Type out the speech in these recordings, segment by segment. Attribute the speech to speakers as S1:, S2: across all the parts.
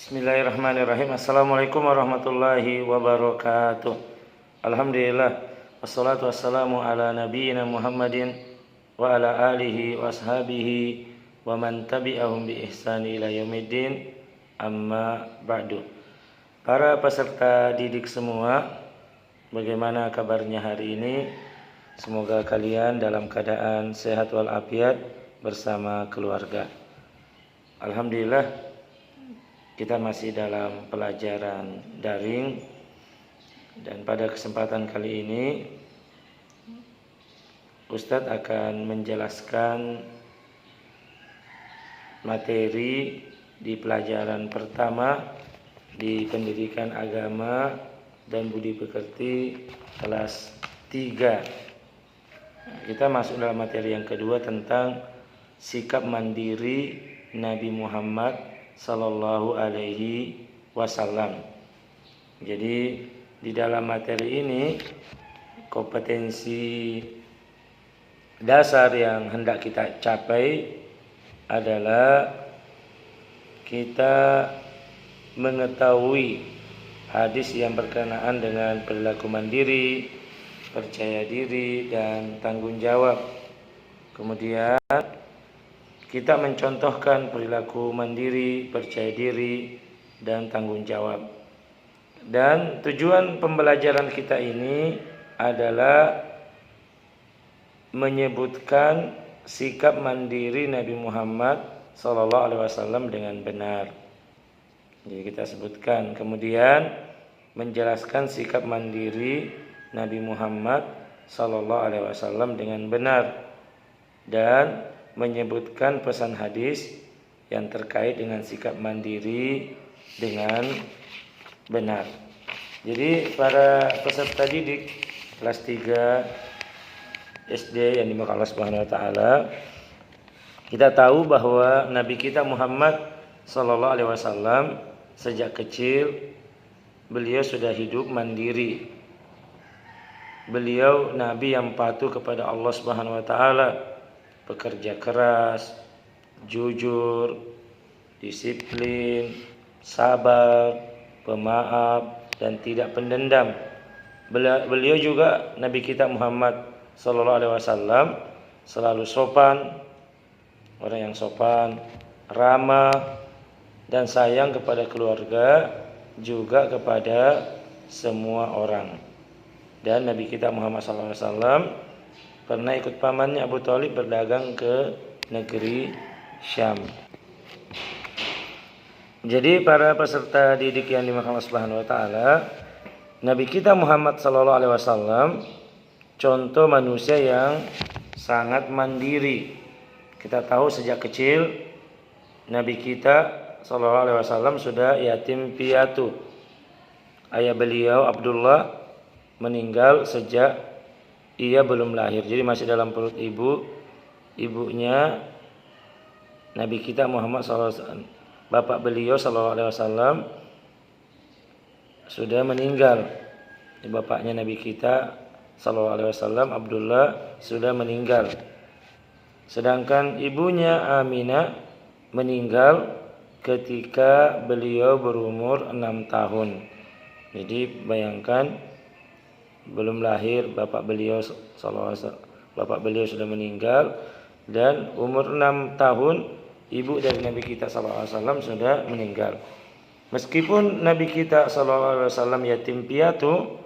S1: Bismillahirrahmanirrahim. Assalamualaikum warahmatullahi wabarakatuh. Alhamdulillah. Wassalatu wassalamu ala nabiyyina Muhammadin wa ala alihi wa ashabihi wa man tabi'ahum bi ihsani ila yaumiddin. Amma ba'du. Para peserta didik semua, bagaimana kabarnya hari ini? Semoga kalian dalam keadaan sehat walafiat bersama keluarga. Alhamdulillah, kita masih dalam pelajaran daring, dan pada kesempatan kali ini Ustadz akan menjelaskan materi di pelajaran pertama di pendidikan agama dan budi pekerti kelas 3. Kita masuk dalam materi yang kedua tentang sikap mandiri Nabi Muhammad Sallallahu alaihi wasallam. Jadi di dalam materi ini kompetensi dasar yang hendak kita capai adalah kita mengetahui hadis yang berkenaan dengan perilaku mandiri, percaya diri, dan tanggung jawab. Kemudian kita mencontohkan perilaku mandiri, percaya diri, dan tanggung jawab. Dan tujuan pembelajaran kita ini adalah menyebutkan sikap mandiri Nabi Muhammad SAW dengan benar. Jadi kita sebutkan, kemudian menjelaskan sikap mandiri Nabi Muhammad SAW dengan benar, dan menyebutkan pesan hadis yang terkait dengan sikap mandiri dengan benar. Jadi para peserta didik kelas 3 SD yang dimaksud Allah Subhanahu wa taala, kita tahu bahwa Nabi kita Muhammad sallallahu alaihi wasallam sejak kecil beliau sudah hidup mandiri. Beliau nabi yang patuh kepada Allah Subhanahu wa taala, pekerja keras, jujur, disiplin, sabar, pemaaf, dan tidak pendendam. Beliau juga Nabi kita Muhammad sallallahu alaihi wasallam selalu sopan, orang yang sopan, ramah, dan sayang kepada keluarga, juga kepada semua orang. Dan Nabi kita Muhammad sallallahu alaihi wasallam pernah ikut pamannya Abu Thalib berdagang ke negeri Syam. Jadi para peserta didik yang dimaksud Allah Subhanahu wa taala, Nabi kita Muhammad sallallahu alaihi wasallam contoh manusia yang sangat mandiri. Kita tahu sejak kecil Nabi kita sallallahu alaihi wasallam sudah yatim piatu. Ayah beliau Abdullah meninggal sejak ia belum lahir, jadi masih dalam perut ibunya Nabi kita Muhammad SAW. Bapak beliau SAW sudah meninggal. Bapaknya Nabi kita SAW, Abdullah, sudah meninggal. Sedangkan ibunya Aminah meninggal ketika beliau berumur 6 tahun. Jadi bayangkan, belum lahir bapak beliau sudah meninggal, dan umur 6 tahun ibu dari Nabi kita SAW sudah meninggal. Meskipun Nabi kita SAW yatim piatu,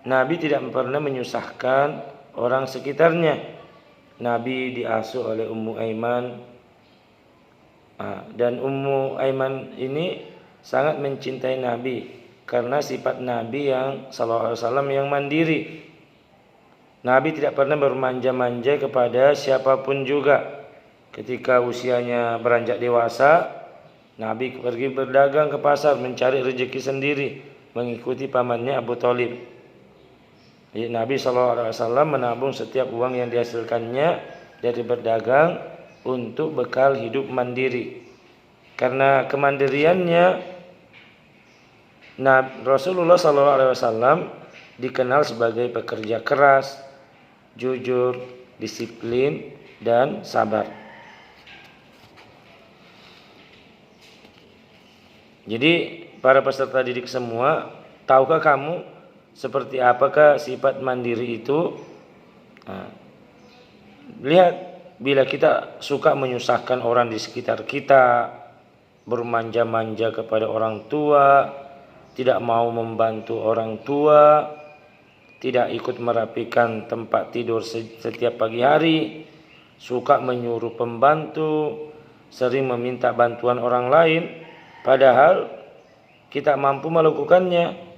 S1: Nabi tidak pernah menyusahkan orang sekitarnya. Nabi diasuh oleh Ummu Aiman, dan Ummu Aiman ini sangat mencintai Nabi karena sifat Nabi yang sallallahu alaihi wasallam yang mandiri. Nabi tidak pernah bermanja-manja kepada siapapun juga. Ketika usianya beranjak dewasa, Nabi pergi berdagang ke pasar mencari rezeki sendiri, mengikuti pamannya Abu Thalib. Jadi Nabi sallallahu alaihi wasallam menabung setiap uang yang dihasilkannya dari berdagang untuk bekal hidup mandiri. Karena kemandiriannya, Rasulullah SAW dikenal sebagai pekerja keras, jujur, disiplin, dan sabar. Jadi para peserta didik semua, tahukah kamu seperti apakah sifat mandiri itu? Nah, lihat, bila kita suka menyusahkan orang di sekitar kita, bermanja-manja kepada orang tua, tidak mau membantu orang tua, tidak ikut merapikan tempat tidur setiap pagi hari, suka menyuruh pembantu, sering meminta bantuan orang lain, padahal kita mampu melakukannya.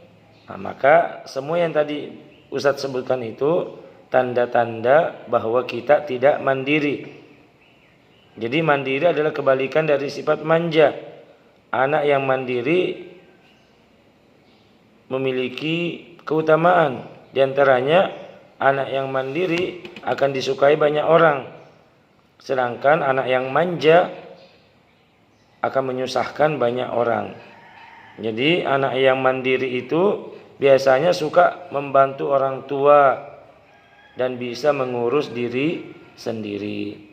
S1: Nah, maka semua yang tadi Ustadz sebutkan itu tanda-tanda bahwa kita tidak mandiri. Jadi mandiri adalah kebalikan dari sifat manja. Anak yang mandiri memiliki keutamaan. Di antaranya, anak yang mandiri akan disukai banyak orang. Sedangkan anak yang manja akan menyusahkan banyak orang. Jadi anak yang mandiri itu biasanya suka membantu orang tua dan bisa mengurus diri sendiri.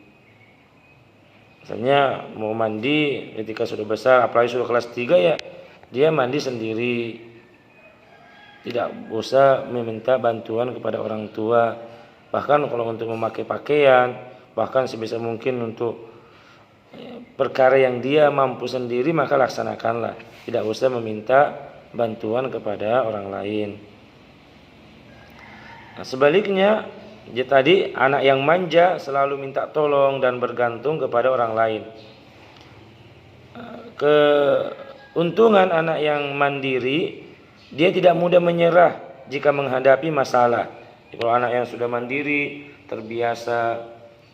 S1: Misalnya mau mandi ketika sudah besar, apalagi sudah kelas 3 ya, dia mandi sendiri. Tidak usah meminta bantuan kepada orang tua. Bahkan kalau untuk memakai pakaian, bahkan sebisa mungkin untuk perkara yang dia mampu sendiri, maka laksanakanlah. Tidak usah meminta bantuan kepada orang lain. Nah, sebaliknya, tadi anak yang manja selalu minta tolong dan bergantung kepada orang lain. Keuntungan anak yang mandiri, dia tidak mudah menyerah jika menghadapi masalah. Kalau anak yang sudah mandiri, terbiasa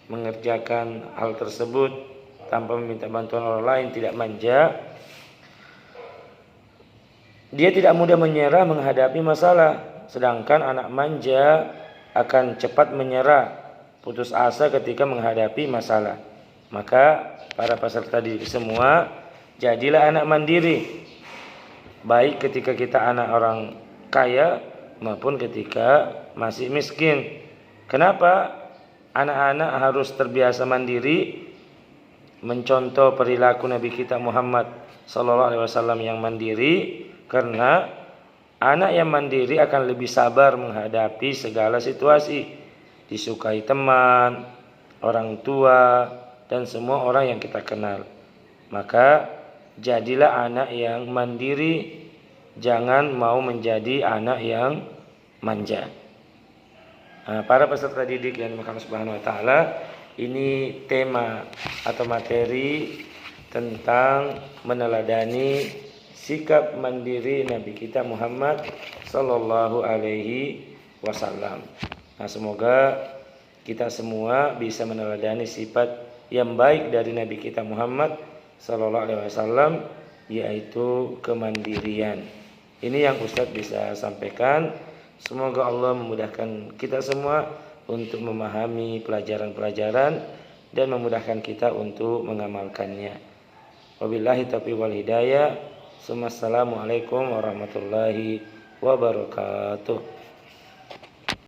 S1: mengerjakan hal tersebut tanpa meminta bantuan orang lain, tidak manja, dia tidak mudah menyerah menghadapi masalah. Sedangkan anak manja akan cepat menyerah, putus asa ketika menghadapi masalah. Maka para peserta didik semua, jadilah anak mandiri, baik ketika kita anak orang kaya maupun ketika masih miskin. Kenapa anak-anak harus terbiasa mandiri? Mencontoh perilaku Nabi kita Muhammad SAW yang mandiri, karena anak yang mandiri akan lebih sabar menghadapi segala situasi, disukai teman, orang tua, dan semua orang yang kita kenal. Maka jadilah anak yang mandiri, jangan mau menjadi anak yang manja. Nah, para peserta didik yang dimuliakan Subhanahu wa taala, ini tema atau materi tentang meneladani sikap mandiri Nabi kita Muhammad sallallahu alaihi wasallam. Nah, semoga kita semua bisa meneladani sifat yang baik dari Nabi kita Muhammad sallallahu alaihi wasallam, yaitu kemandirian. Ini yang Ustadz bisa sampaikan. Semoga Allah memudahkan kita semua untuk memahami pelajaran-pelajaran dan memudahkan kita untuk mengamalkannya. Wabillahi taufiq wal hidayah. Assalamualaikum warahmatullahi wabarakatuh.